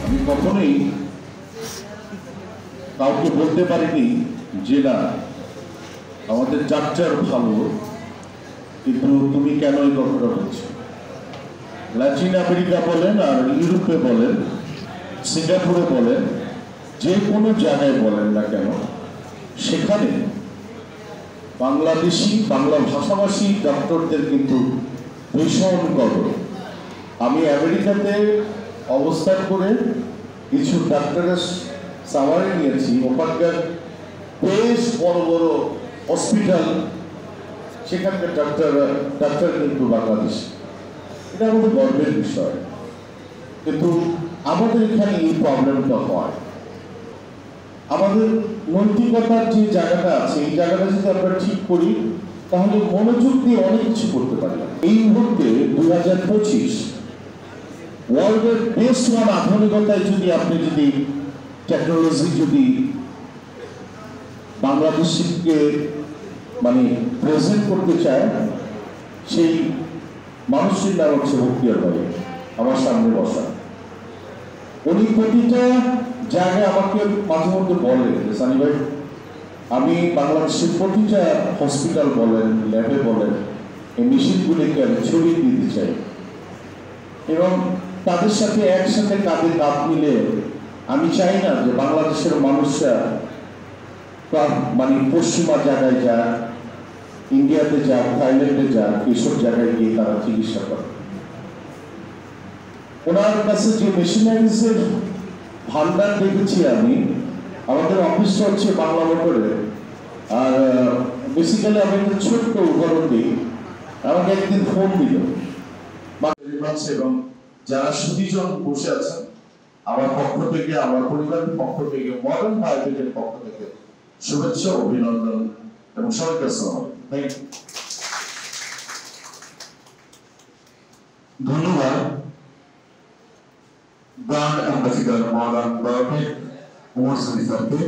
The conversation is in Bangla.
আমি কখনোই কাউকে বলতে পারিনি যে না আমাদের যাত্রার ভালো, কিন্তু তুমি কেন এই কথাটা বলছো। ল্যাটিন আমেরিকা বলেন আর ইউরোপে বলেন, সিঙ্গাপুরে বলেন, যে কোনো জায়গায় বলেন না কেন, সেখানে বাংলাদেশি বাংলা ভাষাভাষী ডক্টরদের কিন্তু ভীষণ গর্ব। আমি আমেরিকাতে অবস্থান করে কিছু ডাক্তারের সামারে নিয়েছি, ওখানকার বেশ বড় বড় হসপিটাল, সেখানকার ডাক্তার কিন্তু বাংলাদেশ। এটা আমাদের গর্বের বিষয়, কিন্তু আমাদের এখানে এই প্রবলেমটা হয়। আমাদের নৈতিকতার যে জায়গাটা আছে, এই জায়গাটা যদি আমরা ঠিক করি তাহলে মনোযোগ দিয়ে অনেক কিছু করতে পারি। এই মুহূর্তে 2025 ওয়ার্ল্ডের বেস্ট ওয়ান আধুনিকতায় যদি আপনি যদি টেকনোলজি যদি বাংলাদেশকে মানে প্রেজেন্ট করতে চায়, সেই মানুষটির নাম হচ্ছে বখতিয়ার ভাই, আমার সামনে বসা। উনি প্রতিটা জায়গায় আমাকে মাঝে মধ্যে বলে, সানি ভাই আমি বাংলাদেশের প্রতিটা হসপিটাল বলেন, ল্যাবে বলেন, এই মেশিনগুলিকে আমি ছড়িয়ে দিতে চাই এবং তাদের সাথে একসাথে কাঁধে কাঁধ মিলে আমি চাই না যে বাংলাদেশের মানুষরা মানে পশ্চিমা জায়গায় যাক, ইন্ডিয়াতে যাক, থাইল্যান্ডে যাক, এইসব জায়গায় গিয়ে তারা চিকিৎসা করে। ওনার কাছে যে মেশিনারিজের ভান্ডার দেখেছি আমি, আমাদের অফিসটা হচ্ছে বাংলা মোটরে, আর বেসিক্যালি আমি একটা ছোট্ট উদাহরণ দিই। আমাকে একদিন ফোন দিল এবং যারা সুদীজন বসে আছেন, আমার পক্ষ থেকে, আমার পরিবারের পক্ষ থেকে, মডার্ন বায়োটেকের পক্ষ থেকে শুভেচ্ছা, অভিনন্দন এবং সবাইকে আসসালাম। Thank you. ধন্যবাদ brand ambassador Modern Biotech Omar Sunny স্যারকে।